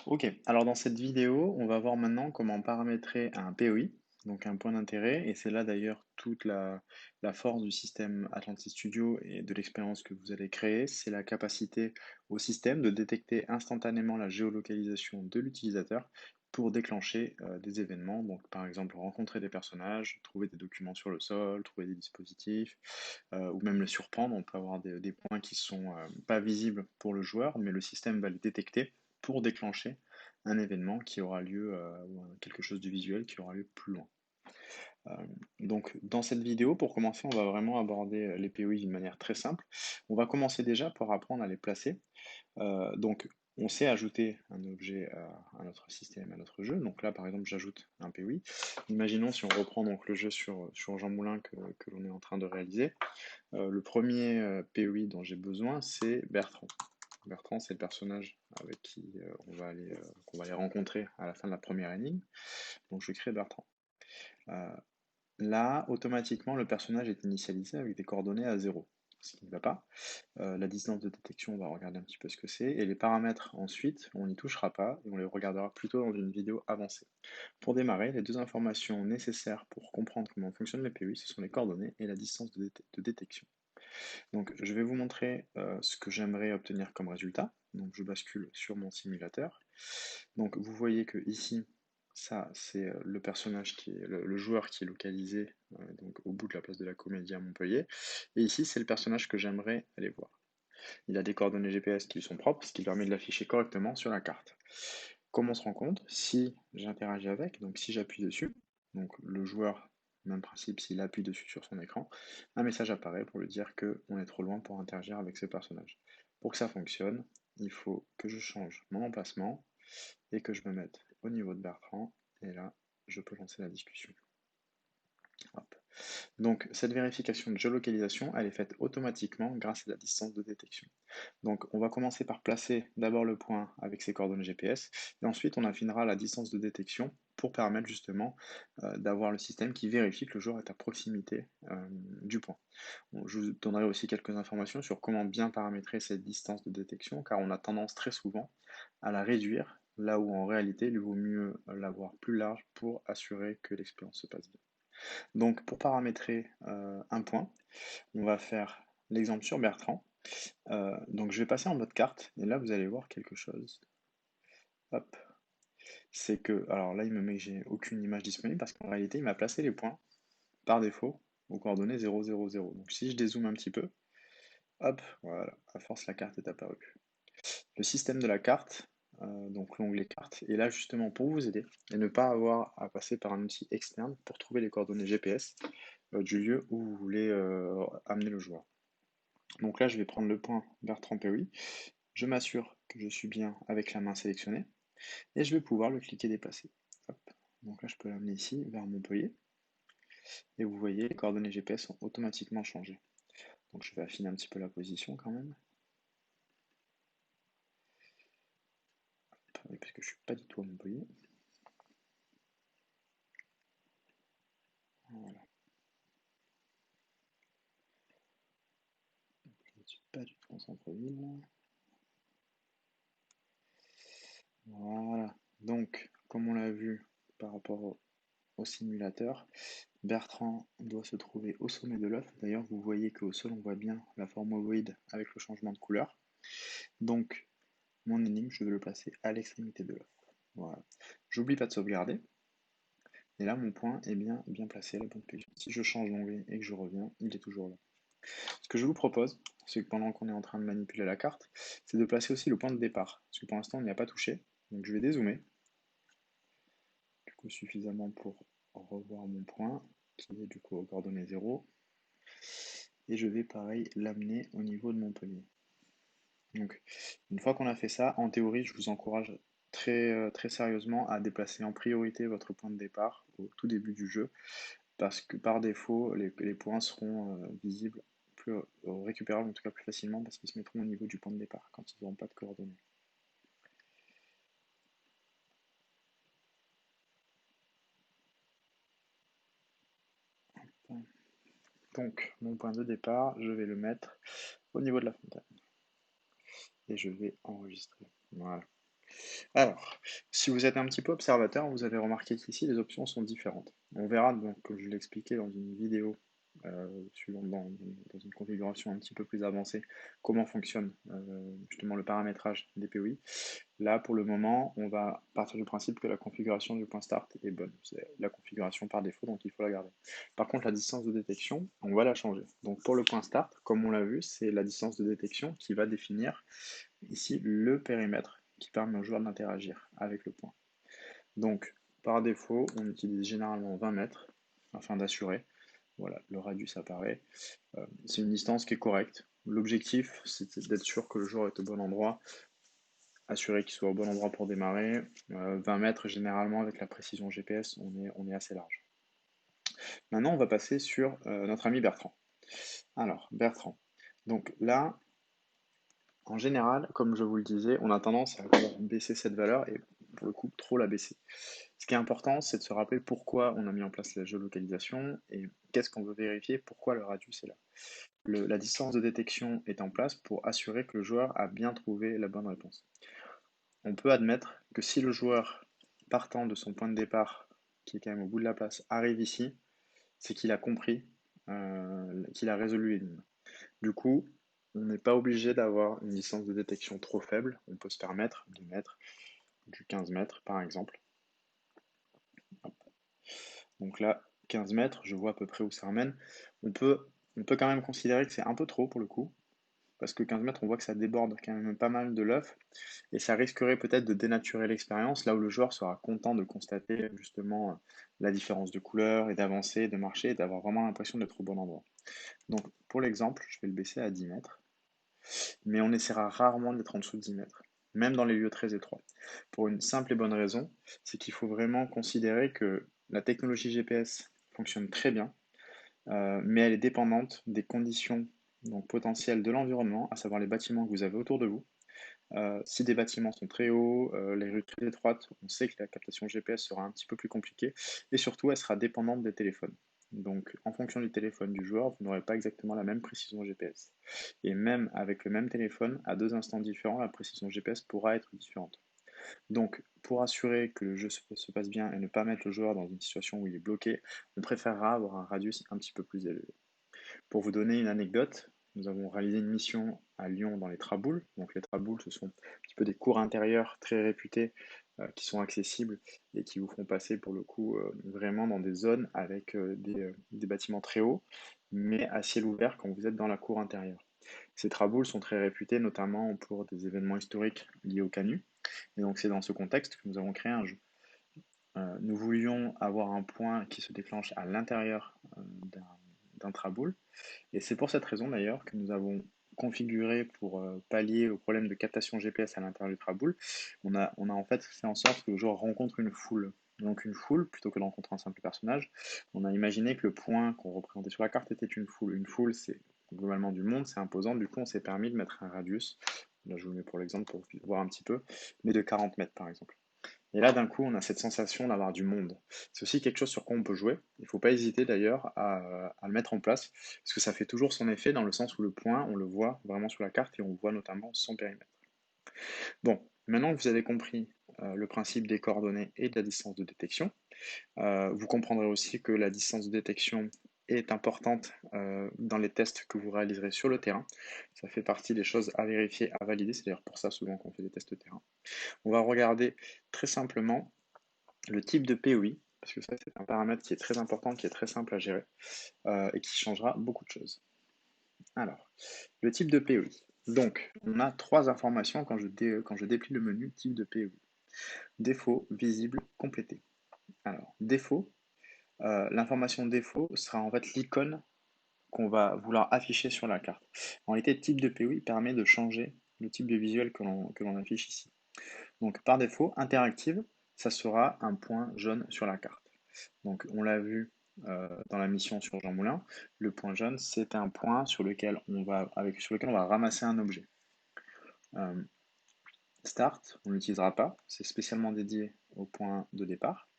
Ok, alors dans cette vidéo, on va voir maintenant comment paramétrer un POI, donc un point d'intérêt, et c'est là d'ailleurs toute la force du système Atlantis Studio et de l'expérience que vous allez créer, c'est la capacité au système de détecter instantanément la géolocalisation de l'utilisateur pour déclencher des événements, donc par exemple rencontrer des personnages, trouver des documents sur le sol, trouver des dispositifs, ou même les surprendre. On peut avoir des points qui sont pas visibles pour le joueur, mais le système va les détecter pour déclencher un événement qui aura lieu, ou quelque chose de visuel qui aura lieu plus loin. Euh, donc dans cette vidéo, pour commencer, on va vraiment aborder les POI d'une manière très simple. On va commencer déjà par apprendre à les placer. Donc on sait ajouter un objet à notre système, à notre jeu. Donc là, par exemple, j'ajoute un POI. Imaginons si on reprend donc le jeu sur Jean Moulin que l'on est en train de réaliser. Le premier POI dont j'ai besoin, c'est Bertrand. Bertrand, c'est le personnage avec qui qu'on va aller rencontrer à la fin de la première énigme. Donc je crée Bertrand. Euh, Là, automatiquement, le personnage est initialisé avec des coordonnées à 0, ce qui ne va pas. La distance de détection, on va regarder un petit peu ce que c'est. Et les paramètres, ensuite, on n'y touchera pas et on les regardera plutôt dans une vidéo avancée. Pour démarrer, les deux informations nécessaires pour comprendre comment fonctionnent les POI, ce sont les coordonnées et la distance de détection. Donc, je vais vous montrer ce que j'aimerais obtenir comme résultat. Donc, je bascule sur mon simulateur. Donc, vous voyez que ici, ça, c'est le personnage qui est le joueur qui est localisé donc au bout de la place de la Comédie à Montpellier. Et ici, c'est le personnage que j'aimerais aller voir. Il a des coordonnées GPS qui lui sont propres, ce qui permet de l'afficher correctement sur la carte. Comment on se rend compte? Si j'interagis avec, donc si j'appuie dessus, donc le joueur, même principe, s'il appuie dessus sur son écran, un message apparaît pour lui dire qu'on est trop loin pour interagir avec ce personnage. Pour que ça fonctionne, il faut que je change mon emplacement et que je me mette au niveau de Bertrand, et là, je peux lancer la discussion. Hop. Donc, cette vérification de géolocalisation, elle est faite automatiquement grâce à la distance de détection. Donc, on va commencer par placer d'abord le point avec ses coordonnées GPS, et ensuite on affinera la distance de détection pour permettre justement d'avoir le système qui vérifie que le joueur est à proximité du point. Bon, je vous donnerai aussi quelques informations sur comment bien paramétrer cette distance de détection, car on a tendance très souvent à la réduire, là où en réalité il vaut mieux l'avoir plus large pour assurer que l'expérience se passe bien. Donc, pour paramétrer un point, on va faire l'exemple sur Bertrand. Donc, je vais passer en mode carte, et là, vous allez voir quelque chose. Hop. C'est que, alors là, il me met que j'ai aucune image disponible parce qu'en réalité, il m'a placé les points par défaut aux coordonnées 0, 0, 0. Donc, si je dézoome un petit peu, hop, voilà, à force, la carte est apparue. Le système de la carte, donc l'onglet carte, est là justement pour vous aider et ne pas avoir à passer par un outil externe pour trouver les coordonnées GPS du lieu où vous voulez amener le joueur. Donc là, je vais prendre le point Bertrand POI, je m'assure que je suis bien avec la main sélectionnée, et je vais pouvoir le cliquer déplacer. Hop. Donc là, je peux l'amener ici, vers Montpellier, et vous voyez, les coordonnées GPS sont automatiquement changées. Donc je vais affiner un petit peu la position quand même, parce que je ne suis pas du tout à Montpellier. Voilà. Je ne suis pas du tout en centre-ville. Voilà. Donc, comme on l'a vu par rapport au simulateur, Bertrand doit se trouver au sommet de l'œuf. D'ailleurs, vous voyez qu'au sol, on voit bien la forme ovoïde avec le changement de couleur. Donc, mon énigme, je vais le placer à l'extrémité de l'œuf. Voilà. J'oublie pas de sauvegarder. Et là, mon point est bien placé à la bonne position. Si je change d'onglet et que je reviens, il est toujours là. Ce que je vous propose, c'est que pendant qu'on est en train de manipuler la carte, c'est de placer aussi le point de départ. Parce que pour l'instant, on n'y a pas touché. Donc, je vais dézoomer. Du coup, suffisamment pour revoir mon point, qui est du coup aux coordonnées 0. Et je vais pareil l'amener au niveau de Montpellier. Donc, une fois qu'on a fait ça, en théorie, je vous encourage très sérieusement à déplacer en priorité votre point de départ au tout début du jeu, parce que par défaut, les points seront visibles, récupérables en tout cas plus facilement, parce qu'ils se mettront au niveau du point de départ quand ils n'auront pas de coordonnées. Donc, mon point de départ, je vais le mettre au niveau de la fontaine. Et je vais enregistrer. Voilà. Alors, si vous êtes un petit peu observateur, vous avez remarqué qu'ici, les options sont différentes. On verra donc, comme je l'ai expliqué dans une vidéo suivante, dans une configuration un petit peu plus avancée, comment fonctionne justement le paramétrage des POI. Là, pour le moment, on va partir du principe que la configuration du point start est bonne. C'est la configuration par défaut, donc il faut la garder. Par contre, la distance de détection, on va la changer. Donc pour le point start, comme on l'a vu, c'est la distance de détection qui va définir ici le périmètre qui permet au joueur d'interagir avec le point. Donc, par défaut, on utilise généralement 20 mètres afin d'assurer. Voilà, le radius apparaît. C'est une distance qui est correcte. L'objectif, c'est d'être sûr que le joueur est au bon endroit, assurer qu'il soit au bon endroit pour démarrer. 20 mètres, généralement, avec la précision GPS, on est assez large. Maintenant, on va passer sur notre ami Bertrand. Alors, Bertrand. Donc là, en général, comme je vous le disais, on a tendance à vouloir baisser cette valeur et pour le coup, trop la baisser. Ce qui est important, c'est de se rappeler pourquoi on a mis en place la géolocalisation et qu'est-ce qu'on veut vérifier, pourquoi le radius est là. La distance de détection est en place pour assurer que le joueur a bien trouvé la bonne réponse. On peut admettre que si le joueur, partant de son point de départ, qui est quand même au bout de la place, arrive ici, c'est qu'il a compris, qu'il a résolu l'énigme. Du coup, on n'est pas obligé d'avoir une distance de détection trop faible. On peut se permettre de mettre du 15 mètres, par exemple. Donc là, 15 mètres, je vois à peu près où ça ramène. On peut quand même considérer que c'est un peu trop pour le coup, parce que 15 mètres, on voit que ça déborde quand même pas mal de l'œuf, et ça risquerait peut-être de dénaturer l'expérience, là où le joueur sera content de constater justement la différence de couleur, et d'avancer, de marcher, et d'avoir vraiment l'impression d'être au bon endroit. Donc pour l'exemple, je vais le baisser à 10 mètres, mais on essaiera rarement d'être en dessous de 10 mètres, même dans les lieux très étroits. Pour une simple et bonne raison, c'est qu'il faut vraiment considérer que la technologie GPS fonctionne très bien, mais elle est dépendante des conditions donc, potentielles de l'environnement, à savoir les bâtiments que vous avez autour de vous. Si des bâtiments sont très hauts, les rues très étroites, on sait que la captation GPS sera un petit peu plus compliquée, et surtout elle sera dépendante des téléphones. Donc en fonction du téléphone du joueur, vous n'aurez pas exactement la même précision GPS. Et même avec le même téléphone, à deux instants différents, la précision GPS pourra être différente. Donc, pour assurer que le jeu se passe bien et ne pas mettre le joueur dans une situation où il est bloqué, on préférera avoir un radius un petit peu plus élevé. Pour vous donner une anecdote, nous avons réalisé une mission à Lyon dans les Traboules. Donc les Traboules, ce sont un petit peu des cours intérieurs très réputés qui sont accessibles et qui vous font passer pour le coup vraiment dans des zones avec des bâtiments très hauts, mais à ciel ouvert quand vous êtes dans la cour intérieure. Ces Traboules sont très réputés notamment pour des événements historiques liés au Canut. Et donc c'est dans ce contexte que nous avons créé un jeu. Nous voulions avoir un point qui se déclenche à l'intérieur d'un traboule. Et c'est pour cette raison d'ailleurs que nous avons configuré pour pallier au problème de captation GPS à l'intérieur du traboule. On a en fait fait en sorte que le joueur rencontre une foule. Donc une foule, plutôt que de rencontrer un simple personnage, on a imaginé que le point qu'on représentait sur la carte était une foule. Une foule, c'est globalement du monde, c'est imposant. Du coup, on s'est permis de mettre un radius, là je vous le mets pour l'exemple pour voir un petit peu, mais de 40 mètres par exemple. Et là, d'un coup, on a cette sensation d'avoir du monde. C'est aussi quelque chose sur quoi on peut jouer. Il ne faut pas hésiter d'ailleurs à le mettre en place, parce que ça fait toujours son effet dans le sens où le point, on le voit vraiment sur la carte et on voit notamment son périmètre. Bon, maintenant que vous avez compris le principe des coordonnées et de la distance de détection, vous comprendrez aussi que la distance de détection est importante dans les tests que vous réaliserez sur le terrain. Ça fait partie des choses à vérifier, à valider. C'est d'ailleurs pour ça souvent qu'on fait des tests terrain. On va regarder très simplement le type de POI, parce que ça c'est un paramètre qui est très important, qui est très simple à gérer et qui changera beaucoup de choses. Alors, le type de POI. Donc, on a trois informations quand je déplie le menu type de POI. Défaut, visible, complété. Alors, défaut, l'information défaut sera en fait l'icône qu'on va vouloir afficher sur la carte. En réalité, type de POI permet de changer le type de visuel que l'on affiche ici. Donc par défaut, interactive, ça sera un point jaune sur la carte. Donc on l'a vu dans la mission sur Jean Moulin, le point jaune, c'est un point sur lequel sur lequel on va ramasser un objet. Euh, Start, on ne l'utilisera pas, c'est spécialement dédié au point de départ.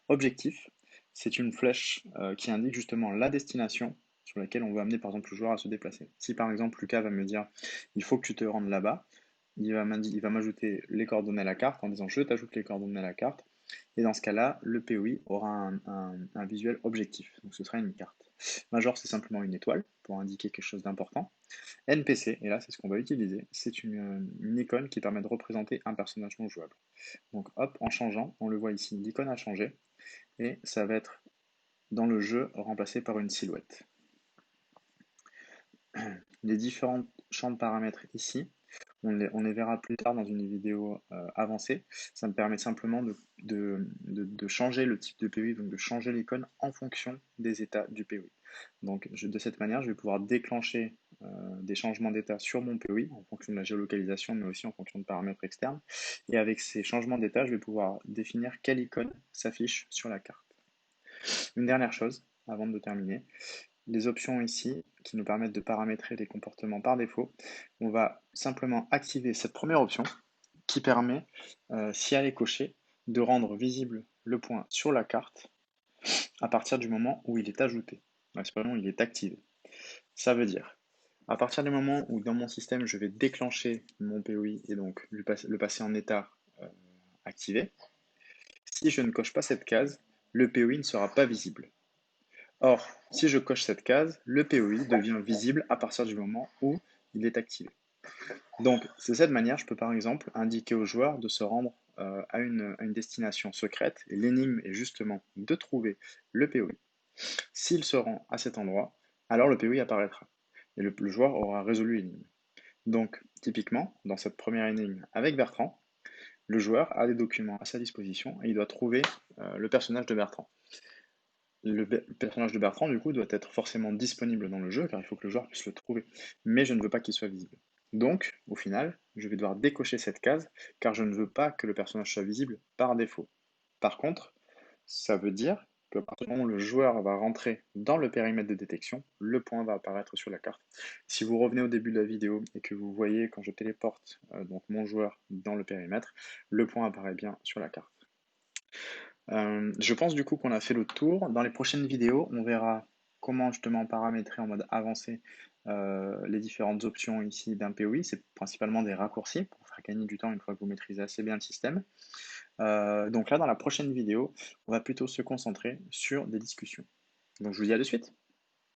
Objectif, c'est une flèche qui indique justement la destination sur laquelle on veut amener par exemple le joueur à se déplacer. Si par exemple Lucas va me dire il faut que tu te rendes là-bas, il va m'ajouter les coordonnées à la carte en disant je t'ajoute les coordonnées à la carte. Et dans ce cas-là, le POI aura un visuel objectif. Donc ce sera une carte. Major, c'est simplement une étoile pour indiquer quelque chose d'important. NPC, et là c'est ce qu'on va utiliser, c'est une icône qui permet de représenter un personnage non jouable. Donc hop, en changeant, on le voit ici, l'icône a changé, et ça va être dans le jeu remplacé par une silhouette. Les différents champs de paramètres ici, on les verra plus tard dans une vidéo avancée. Ça me permet simplement de changer le type de POI, donc de changer l'icône en fonction des états du POI. Donc de cette manière, je vais pouvoir déclencher des changements d'état sur mon POI en fonction de la géolocalisation, mais aussi en fonction de paramètres externes. Et avec ces changements d'état, je vais pouvoir définir quelle icône s'affiche sur la carte. Une dernière chose, avant de terminer, les options ici qui nous permettent de paramétrer les comportements par défaut. On va simplement activer cette première option qui permet, si elle est cochée, de rendre visible le point sur la carte à partir du moment où il est ajouté. Pardon, il est activé. Ça veut dire, à partir du moment où dans mon système je vais déclencher mon POI et donc le passer en état activé, si je ne coche pas cette case, le POI ne sera pas visible. Or, si je coche cette case, le POI devient visible à partir du moment où il est activé. Donc, de cette manière, je peux par exemple indiquer au joueur de se rendre à une destination secrète, et l'énigme est justement de trouver le POI. S'il se rend à cet endroit, alors le POI apparaîtra, et le joueur aura résolu l'énigme. Donc, typiquement, dans cette première énigme avec Bertrand, le joueur a des documents à sa disposition et il doit trouver le personnage de Bertrand. Le personnage de Bertrand, du coup, doit être forcément disponible dans le jeu, car il faut que le joueur puisse le trouver. Mais je ne veux pas qu'il soit visible. Donc, au final, je vais devoir décocher cette case, car je ne veux pas que le personnage soit visible par défaut. Par contre, ça veut dire qu'à partir du moment où le joueur va rentrer dans le périmètre de détection, le point va apparaître sur la carte. Si vous revenez au début de la vidéo et que vous voyez quand je téléporte donc mon joueur dans le périmètre, le point apparaît bien sur la carte. Je pense du coup qu'on a fait le tour. Dans les prochaines vidéos, on verra comment justement paramétrer en mode avancé les différentes options ici d'un POI. C'est principalement des raccourcis pour faire gagner du temps une fois que vous maîtrisez assez bien le système. Donc là, dans la prochaine vidéo, on va plutôt se concentrer sur des discussions. Donc je vous dis à de suite.